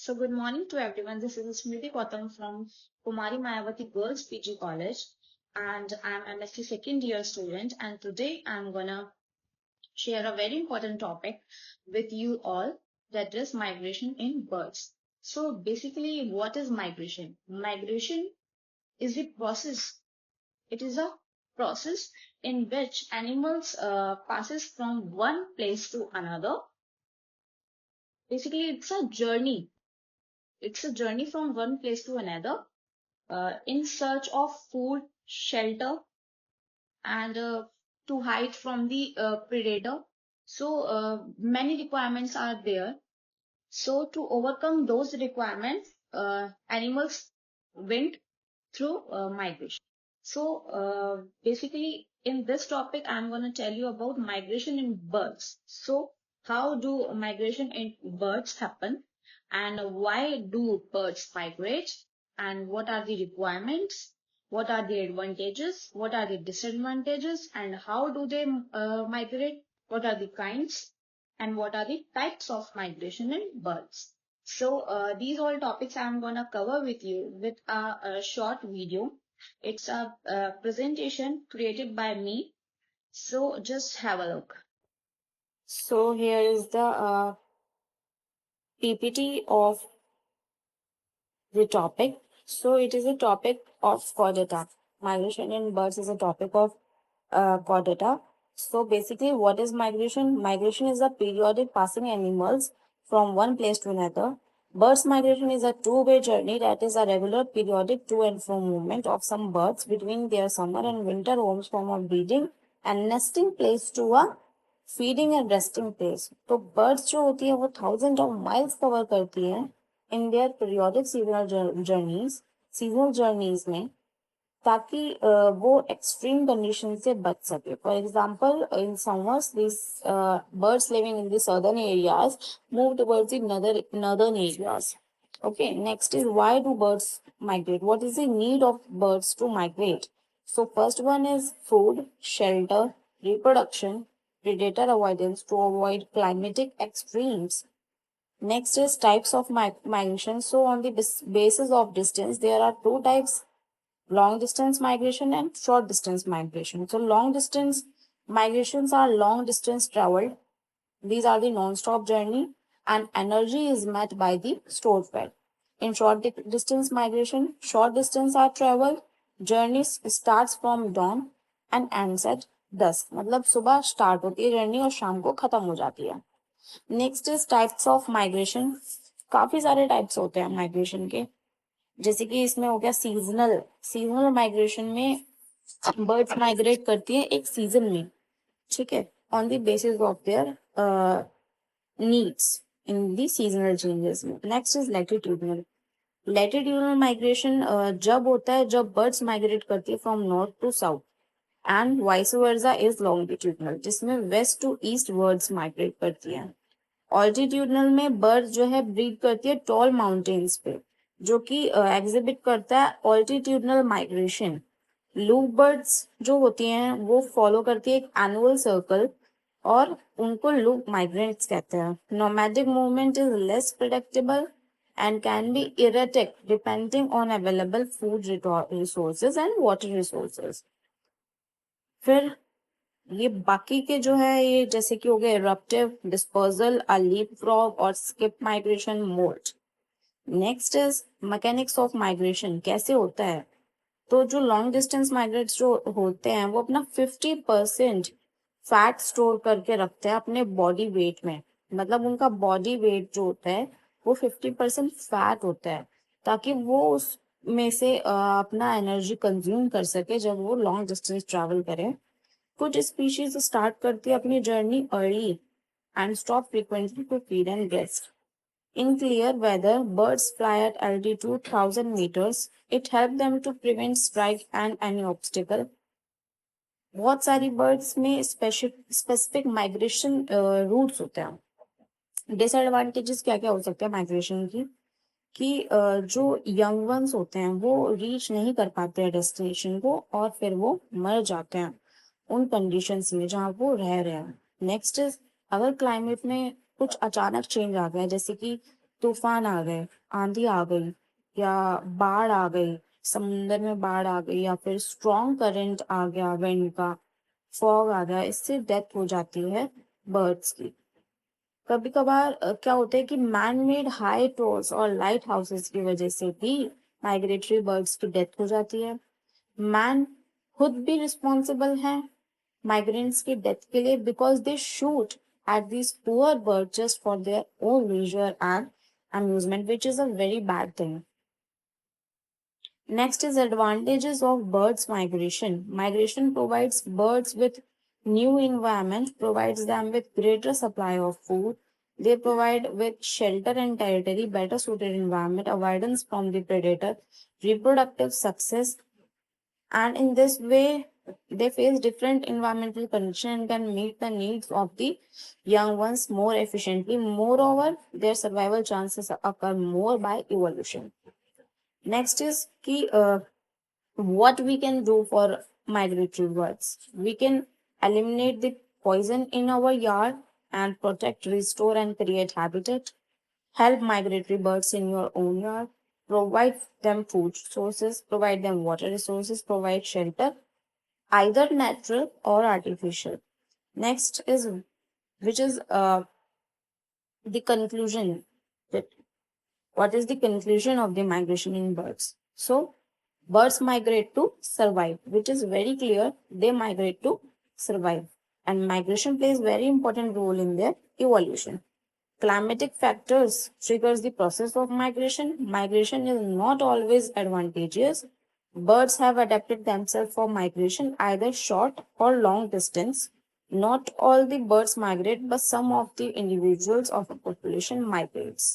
So good morning to everyone. This is Smriti Gautam from Kumari Mayavati Girls PG College, and I'm MSc second year student. And today I'm gonna share a very important topic with you all, that is migration in birds. So basically, what is migration? Migration is a process. It is a process in which animals passes from one place to another. Basically, it's a journey from one place to another in search of food, shelter, and to hide from the predator. So many requirements are there. So to overcome those requirements, animals went through migration. So basically, in this topic, I'm going to tell you about migration in birds. So how do migration in birds happen, and why do birds migrate, and what are the requirements, what are the advantages, what are the disadvantages, and how do they migrate, what are the kinds, and what are the types of migration in birds. So these all topics I'm gonna cover with you with a short video. It's a presentation created by me. So just have a look. So here is the PPT of the topic. So it is a topic of chordata. Migration in birds is a topic of chordata. So basically, what is migration? Migration is a periodic passing animals from one place to another. Birds migration is a two-way journey, that is a regular periodic to and fro movement of some birds between their summer and winter homes from a breeding and nesting place to a feeding and resting place. तो birds जो होती है वो thousand of miles cover करती हैं in their periodic seasonal journeys में, ताकि वो एक्सट्रीम कंडीशन से बच सके. For example, in summers this birds living in the southern areas move towards the northern areas. Okay, next is, why do birds migrate? What is the need of birds to migrate? So first one is food, shelter, reproduction, predator avoidance to avoid climatic extremes. Next is types of migration. So on the basis of distance, there are two types: long distance migration and short distance migration. So long distance migrations are long distance traveled. These are the non-stop journey and energy is met by the stored fat. In distance migration, short distance are traveled. Journey starts from dawn and ends at dusk. मतलब सुबह start होती है journey और शाम को खत्म हो जाती है. Next is types of migration. काफी सारे टाइप्स होते हैं माइग्रेशन के. जैसे कि इसमें हो गया सीजनल माइग्रेशन में बर्ड्स माइग्रेट करती है एक सीजन में, ठीक है, on the basis of their needs in the seasonal changes में. नेक्स्ट इज लैटिट्यूडनल माइग्रेशन जब होता है जब बर्ड्स माइग्रेट करती है from north to south, and vice versa is longitudinal, जिसमें west to east birds migrate करती हैं. ऑल्टीट्यूडनल में बर्ड जो है ब्रीड करती है टॉल माउंटेन्स पे, जो कि एग्जिबिट करता है ऑल्टीट्यूडनल माइग्रेशन. लूप बर्ड्स जो होती हैं वो फॉलो करती है एक एनुअल सर्कल और उनको लूप माइग्रेंट्स कहते हैं. Nomadic movement is less predictable and can be erratic depending on available food resources and water resources. फिर ये बाकी के जो है ये जैसे कि हो गए इरप्टिव, डिस्पर्सल, लीप फ्रॉग और skip migration, moult. Next is mechanics of migration. कैसे होता है? तो जो लॉन्ग डिस्टेंस माइग्रेट्स जो होते हैं वो अपना 50% फैट स्टोर करके रखते हैं अपने बॉडी वेट में. मतलब उनका बॉडी वेट जो होता है वो 50% फैट होता है, ताकि वो उसमें से अपना एनर्जी कंज्यूम कर सके जब वो लॉन्ग डिस्टेंस ट्रैवल करें. कुछ स्पीशीज स्टार्ट करती है अपनी journey early and stop frequently to feed and rest. In clear weather, birds fly at altitude 1000 meters. It helps them to prevent strike and any obstacle. बहुत सारी birds में specific migration roots होते हैं. Disadvantages क्या क्या हो सकते हैं माइग्रेशन की? कि जो यंग वंस होते हैं वो रीच नहीं कर पाते हैं डेस्टिनेशन को और फिर वो मर जाते हैं उन कंडीशंस में जहाँ वो रह रहे हैं. नेक्स्ट इज, अगर क्लाइमेट में कुछ अचानक चेंज आ गया, जैसे कि तूफान आ गए, आंधी आ गई, या बाढ़ आ गई, समुंदर में बाढ़ आ गई, या फिर स्ट्रॉन्ग करंट आ गया विंड का, फॉग आ गया, इससे डेथ हो जाती है बर्ड्स की। कभी कभार क्या होता है कि मैन मेड हाई टॉवर्स और लाइट हाउसेस की वजह से भी माइग्रेटरी बर्ड्स की डेथ हो जाती है। मैन खुद भी रिस्पॉन्सिबल है migrants की डेथ के लिए, because they shoot at these poor birds just for their own leisure and amusement, which is a very bad thing. Next is advantages of birds migration. Migration provides birds with new environment, provides them with greater supply of food. They provide with shelter and territory, better suited environment, avoidance from the predator, reproductive success, and in this way they face different environmental conditions and can meet the needs of the young ones more efficiently. Moreover, their survival chances occur more by evolution. Next is key what we can do for migratory birds. We can eliminate the poison in our yard and protect, restore, and create habitat. Help migratory birds in your own yard. Provide them food sources, provide them water resources, provide shelter, either natural or artificial. Next is which is the conclusion. That what is the conclusion of the migration in birds? So birds migrate to survive, which is very clear. They migrate to survive, and migration plays very important role in their evolution. Climatic factors triggers the process of migration. Migration is not always advantageous. Birds have adapted themselves for migration, either short or long distance. Not all the birds migrate, but some of the individuals of a population migrates.